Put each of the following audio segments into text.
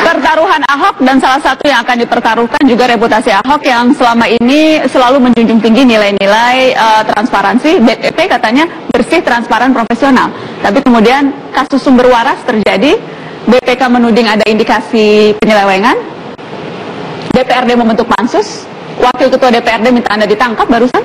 Pertaruhan Ahok dan salah satu yang akan dipertaruhkan juga reputasi Ahok yang selama ini selalu menjunjung tinggi nilai-nilai transparansi. BPP katanya bersih, transparan, profesional. Tapi kemudian kasus sumber waras terjadi, BPK menuding ada indikasi penyelewengan, DPRD membentuk pansus, Wakil Ketua DPRD minta Anda ditangkap barusan.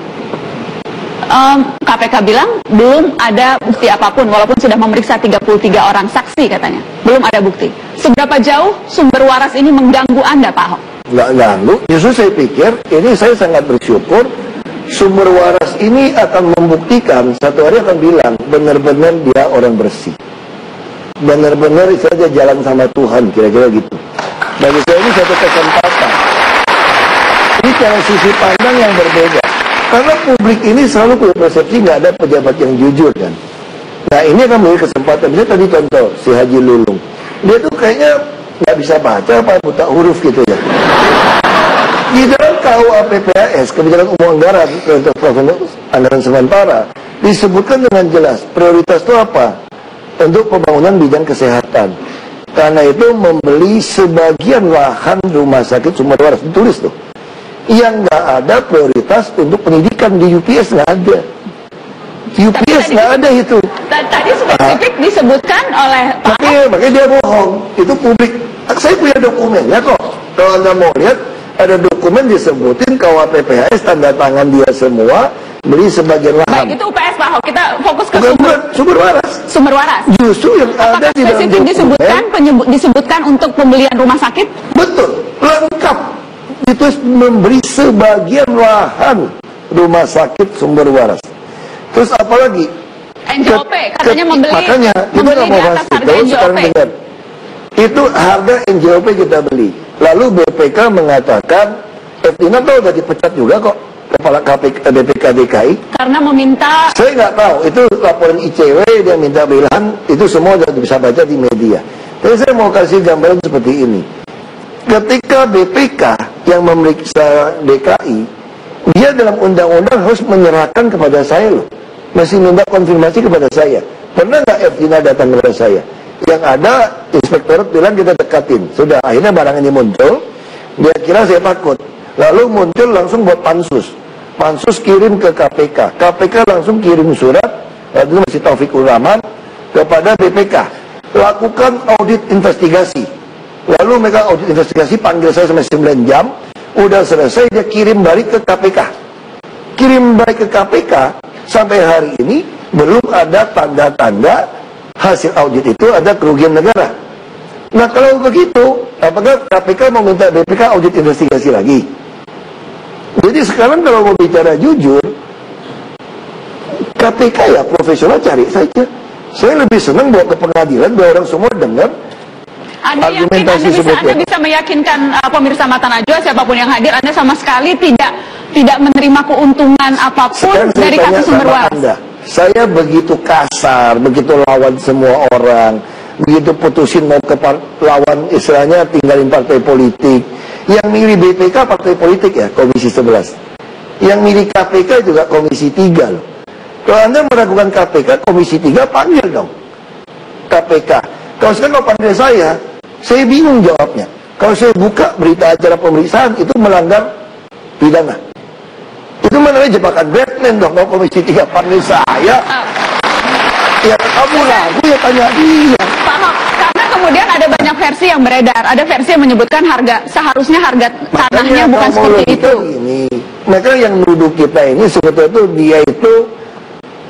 KPK bilang belum ada bukti apapun, walaupun sudah memeriksa 33 orang saksi katanya. Belum ada bukti. Seberapa jauh sumber waras ini mengganggu Anda, Pak Ahok? Nggak ganggu, justru saya pikir, ini saya sangat bersyukur, sumber waras ini akan membuktikan, satu hari akan bilang, benar-benar dia orang bersih. Benar-benar saja jalan sama Tuhan, kira-kira gitu. Bagi saya ini satu kesempatan. Ini cara sisi pandang yang berbeda. Karena publik ini selalu punya persepsi nggak ada pejabat yang jujur kan. Nah ini akan menjadi kesempatan. Misalnya tadi contoh si Haji Lulung, dia tuh kayaknya nggak bisa baca apa buta huruf gitu ya. Di dalam KUA PPAS, Kebijakan Umum Anggaran untuk Anggaran Sementara, disebutkan dengan jelas prioritas itu apa untuk pembangunan bidang kesehatan. Karena itu membeli sebagian lahan rumah sakit sumber waras, ditulis tuh. Yang nggak ada prioritas untuk pendidikan di UPS, nggak ada. UPS nggak ada itu. Tadi spesifik disebutkan oleh Pak Ahok. Makanya dia bohong. Itu publik. Saya punya dokumennya kok. Kalau Anda mau lihat, ada dokumen disebutin KUHP-PHS, tanda tangan dia semua, beli sebagian lahan. Baik, itu UPS Pak Ahok. Kita fokus ke sumber waras. Sumber waras. Justru yang ada di dalam dokumen disebutkan untuk pembelian rumah sakit. Betul, lengkap. Itu memberi sebagian lahan rumah sakit sumber waras. Terus apa lagi? NJOP katanya membeli di atas harga NJOP. Itu harga NJOP kita beli. Lalu BPK mengatakan Eftina tuh udah dipecat juga kok kepala BPK DKI. Karena meminta. Saya nggak tahu. Itu laporan ICW dia minta belahan. Itu semua udah bisa baca di media. Tapi saya mau kasih gambaran seperti ini. Ketika BPK yang memeriksa DKI, dia dalam undang-undang harus menyerahkan kepada saya loh. Masih minta konfirmasi kepada saya. Pernah nggak Eftina datang kepada saya? Yang ada inspektorat bilang kita dekatin. Sudah, akhirnya barang ini muncul. Dia kira saya takut. Lalu muncul langsung buat pansus. Pansus kirim ke KPK. KPK langsung kirim surat, itu masih Taufikur Rahman, kepada BPK. Lakukan audit investigasi. Lalu mereka audit investigasi, panggil saya sampai 9 jam. Udah selesai, dia kirim balik ke KPK. Kirim balik ke KPK, sampai hari ini belum ada tanda-tanda hasil audit itu ada kerugian negara. Nah kalau begitu, apakah KPK mau minta BPK audit investigasi lagi? Jadi sekarang kalau mau bicara jujur, KPK ya profesional cari saja. Saya lebih senang bawa ke pengadilan biar orang semua dengar. Anda yakin Anda bisa meyakinkan pemirsa Mata Najwa, siapapun yang hadir, Anda sama sekali tidak menerima keuntungan apapun dari kasus sumber waras? Saya begitu kasar, begitu lawan semua orang, begitu putusin mau ke lawan, istilahnya tinggalin partai politik. Yang milih BPK partai politik ya, Komisi 11. Yang milih KPK juga Komisi 3 loh. Kalau Anda meragukan KPK, Komisi 3 panggil dong KPK. Kalau sekarang mau panggil saya bingung jawabnya. Kalau saya buka berita acara pemeriksaan, itu melanggar pidana. Itu namanya jebakan Batman dong. Kalau Komisi 3 panggil saya, ya kamu ragu ya tanya dia. Pak Ahok, karena kemudian ada banyak versi yang beredar. Ada versi yang menyebutkan seharusnya harga tanahnya bukan seperti itu. Ini, mereka yang nuduh kita ini sebetulnya itu dia itu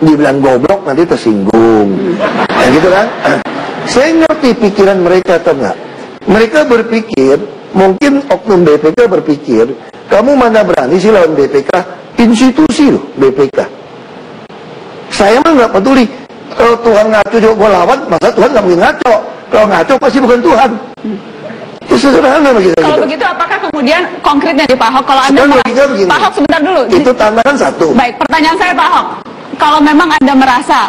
dibilang goblok nanti tersinggung. Ya gitu kan? Saya ngerti pikiran mereka atau enggak. Mereka berpikir, mungkin oknum BPK berpikir, kamu mana berani sih lawan BPK? Institusi loh BPK. Saya mah nggak peduli. Kalau Tuhan ngaco juga gue lawan, masa Tuhan nggak mungkin ngaco? Kalau ngaco pasti bukan Tuhan. Itu sederhana begitu. Kalau begitu, apakah kemudian konkretnya di Pak Ahok? Kalau Anda Pak Ahok sebentar dulu. Itu tantangan satu. Baik, pertanyaan saya Pak Ahok. Kalau memang Anda merasa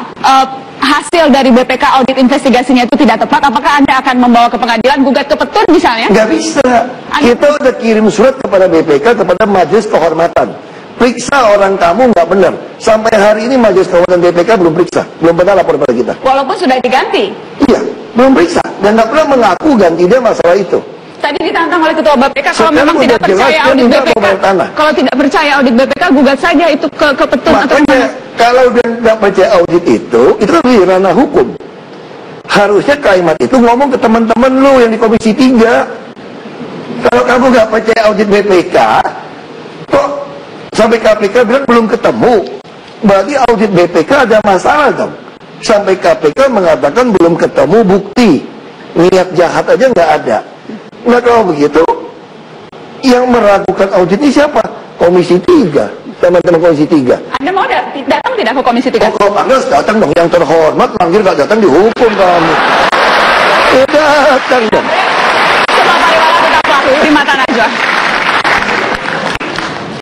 hasil dari BPK audit investigasinya itu tidak tepat, apakah Anda akan membawa ke pengadilan, gugat ke Petun misalnya? Nggak bisa. Kita udah kirim surat kepada BPK, kepada Majelis Kehormatan. Periksa orang kamu nggak benar. Sampai hari ini Majelis Kehormatan BPK belum periksa, belum pernah lapor pada kita. Walaupun sudah diganti? Iya, belum periksa. Dan nggak pernah mengaku ganti dia masalah itu. Tadi ditantang oleh Ketua BPK kalau memang tidak udah jelas percaya dia audit minta BPK. pembalikan tanah. Kalau tidak percaya audit BPK, gugat saja itu ke Petun atau Makanya kemana. kalau dia nggak percaya audit itu kan di ranah hukum. Harusnya kalimat itu ngomong ke teman-teman lu yang di Komisi 3. Kalau kamu nggak percaya audit BPK, kok sampai KPK bilang belum ketemu? Berarti audit BPK ada masalah dong. Sampai KPK mengatakan belum ketemu bukti. Niat jahat aja nggak ada. Nah kalau begitu, yang meragukan audit ini siapa? Komisi 3. Teman-teman Komisi 3. Anda mau datang tidak ke Komisi 3? Kalau Anda datang dong, yang terhormat, manggil nggak datang dihukum kamu. Ya datang dong.